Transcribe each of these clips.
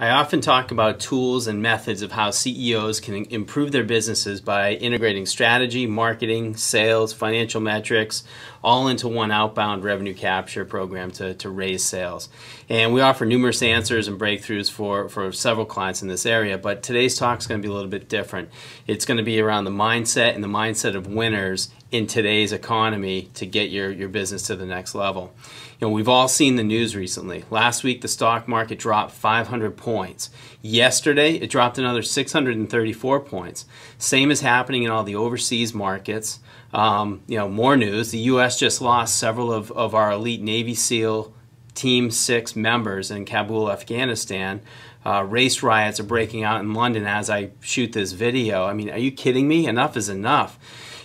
I often talk about tools and methods of how CEOs can improve their businesses by integrating strategy, marketing, sales, financial metrics, all into one outbound revenue capture program to raise sales. And we offer numerous answers and breakthroughs for several clients in this area, but today's talk is going to be a little bit different. It's going to be around the mindset and the mindset of winners in today's economy to get your business to the next level. You know, we've all seen the news recently. Last week, the stock market dropped 500 points. Yesterday, it dropped another 634 points. Same is happening in all the overseas markets. More news. The U.S. just lost several of our elite Navy SEAL Team 6 members in Kabul, Afghanistan. Race riots are breaking out in London as I shoot this video. I mean, are you kidding me? Enough is enough.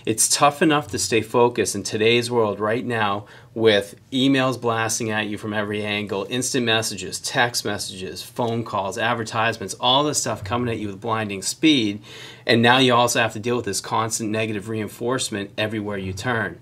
It's tough enough to stay focused in today's world right now with emails blasting at you from every angle, instant messages, text messages, phone calls, advertisements, all this stuff coming at you with blinding speed. And now you also have to deal with this constant negative reinforcement everywhere you turn.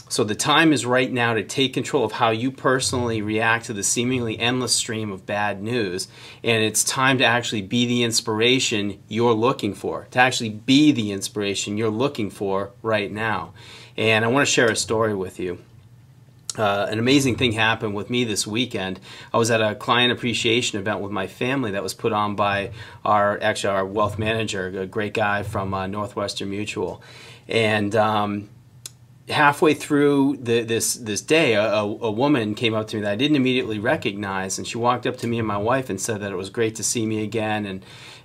So the time is right now to take control of how you personally react to the seemingly endless stream of bad news. And it's time to actually be the inspiration you're looking for, to actually be the inspiration you're looking for right now. And I want to share a story with you. An amazing thing happened with me this weekend. I was at a client appreciation event with my family that was put on by our wealth manager, a great guy from Northwestern Mutual. And halfway through this day, a woman came up to me that I didn't immediately recognize, and she walked up to me and my wife and said that it was great to see me again,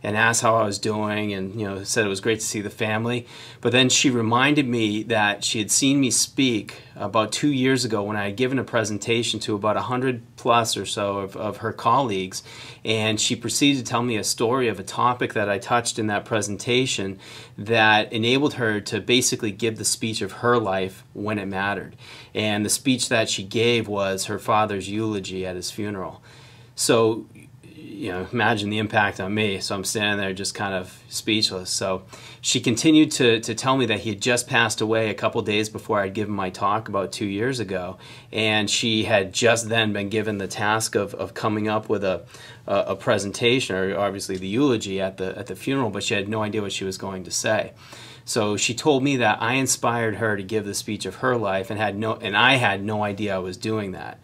and asked how I was doing, and said it was great to see the family. But then she reminded me that she had seen me speak about 2 years ago when I had given a presentation to about 100 plus or so of her colleagues, and she proceeded to tell me a story of a topic that I touched in that presentation that enabled her to basically give the speech of her life when it mattered. And the speech that she gave was her father's eulogy at his funeral. So imagine the impact on me. So I'm standing there just kind of speechless. So she continued to tell me that he had just passed away a couple days before I'd given my talk about 2 years ago. And she had just then been given the task of coming up with a presentation, or obviously the eulogy at the funeral, but she had no idea what she was going to say. So she told me that I inspired her to give the speech of her life, and I had no idea I was doing that.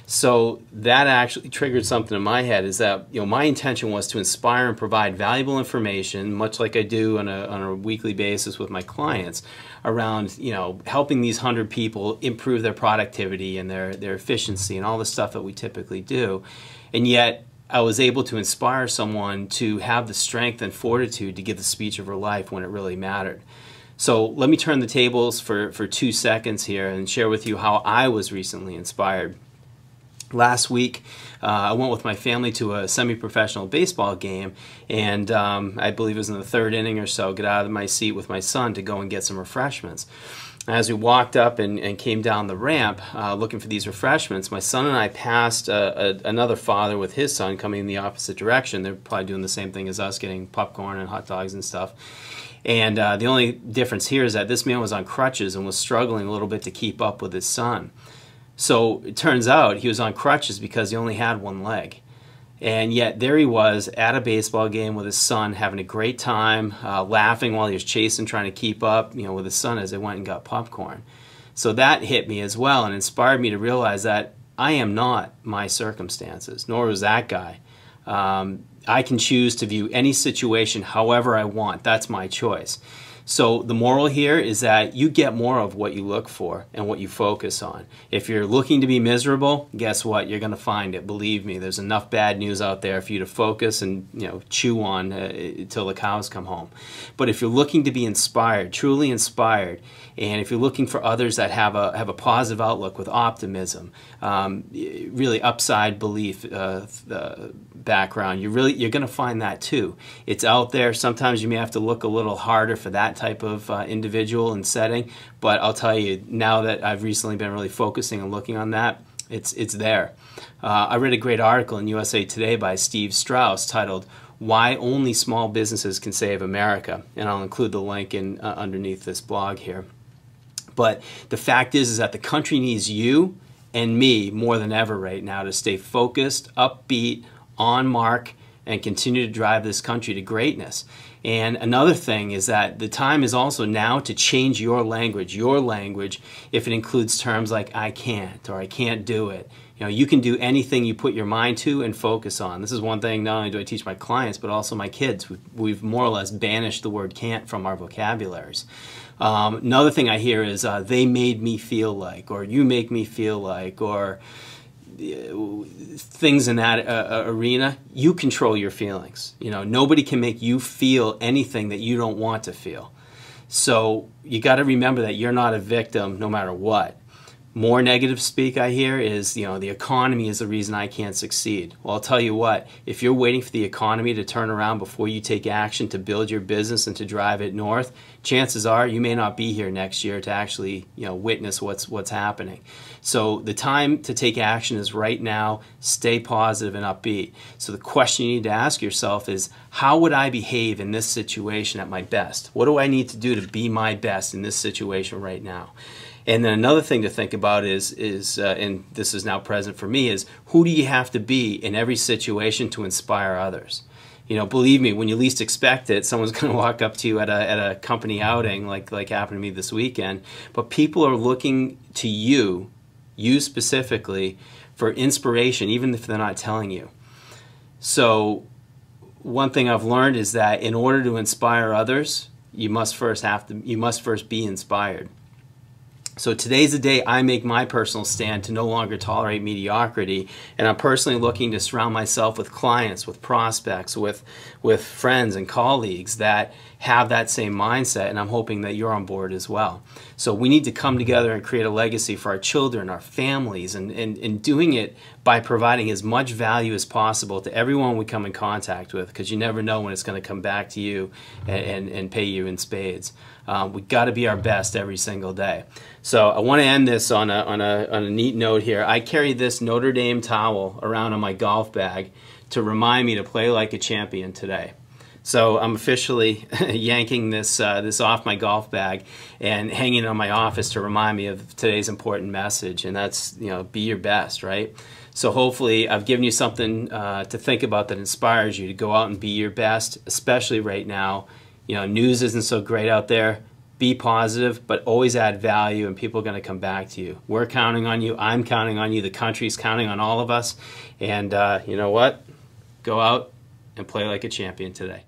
So that actually triggered something in my head, is that my intention was to inspire and provide valuable information, much like I do on a weekly basis with my clients, around helping these 100 people improve their productivity and their efficiency and all the stuff that we typically do. And yet I was able to inspire someone to have the strength and fortitude to give the speech of her life when it really mattered. So let me turn the tables for 2 seconds here and share with you how I was recently inspired. Last week, I went with my family to a semi-professional baseball game, and I believe it was in the 3rd inning or so, got out of my seat with my son to go and get some refreshments. As we walked up and came down the ramp looking for these refreshments, my son and I passed another father with his son coming in the opposite direction. They're probably doing the same thing as us, getting popcorn and hot dogs and stuff. And the only difference here is that this man was on crutches and was struggling a little bit to keep up with his son. So it turns out he was on crutches because he only had one leg. And yet there he was at a baseball game with his son, having a great time, laughing while he was chasing, trying to keep up with his son as they went and got popcorn. So that hit me as well and inspired me to realize that I am not my circumstances, nor was that guy. I can choose to view any situation however I want. That's my choice. So the moral here is that you get more of what you look for and what you focus on. If you're looking to be miserable, guess what? You're going to find it. Believe me, there's enough bad news out there for you to focus and chew on until the cows come home. But if you're looking to be inspired, truly inspired, and if you're looking for others that have a positive outlook with optimism, really upside belief background, you're going to find that too. It's out there. Sometimes you may have to look a little harder for that type of individual and setting, but I'll tell you, now that I've recently been really focusing and looking on that, it's there. I read a great article in USA Today by Steve Strauss titled "Why Only Small Businesses Can Save America," and I'll include the link in underneath this blog here. But the fact is that the country needs you and me more than ever right now to stay focused, upbeat, on mark, and continue to drive this country to greatness. And another thing is that the time is also now to change your language, if it includes terms like I can't or I can't do it. You know, you can do anything you put your mind to and focus on. This is one thing not only do I teach my clients, but also my kids. We've more or less banished the word can't from our vocabularies. Another thing I hear is they made me feel like, or you make me feel like, or things in that arena. You control your feelings. You know, nobody can make you feel anything that you don't want to feel. So you got to remember that you're not a victim no matter what. More negative speak I hear is, you know, the economy is the reason I can't succeed. Well, I'll tell you what, if you're waiting for the economy to turn around before you take action to build your business and to drive it north, chances are you may not be here next year to actually, you know, witness what's happening. So the time to take action is right now. Stay positive and upbeat. So the question you need to ask yourself is, how would I behave in this situation at my best? What do I need to do to be my best in this situation right now? And then another thing to think about is and this is now present for me, is who do you have to be in every situation to inspire others? You know, believe me, when you least expect it, someone's going to walk up to you at a company outing like happened to me this weekend. But people are looking to you specifically, for inspiration, even if they're not telling you. So one thing I've learned is that in order to inspire others, you must first be inspired. So today's the day I make my personal stand to no longer tolerate mediocrity, and I'm personally looking to surround myself with clients, with prospects, with friends and colleagues that have that same mindset, and I'm hoping that you're on board as well. So we need to come together and create a legacy for our children, our families, and doing it by providing as much value as possible to everyone we come in contact with, because you never know when it's going to come back to you and pay you in spades. We got to be our best every single day. So I want to end this on a neat note here. I carry this Notre Dame towel around in my golf bag to remind me to play like a champion today. So I'm officially yanking this off my golf bag and hanging it on my office to remind me of today's important message, and that's, you know, be your best, right? So hopefully I've given you something to think about that inspires you to go out and be your best, especially right now. You know, news isn't so great out there. Be positive, but always add value, and people are going to come back to you. We're counting on you. I'm counting on you. The country's counting on all of us. And you know what? Go out and play like a champion today.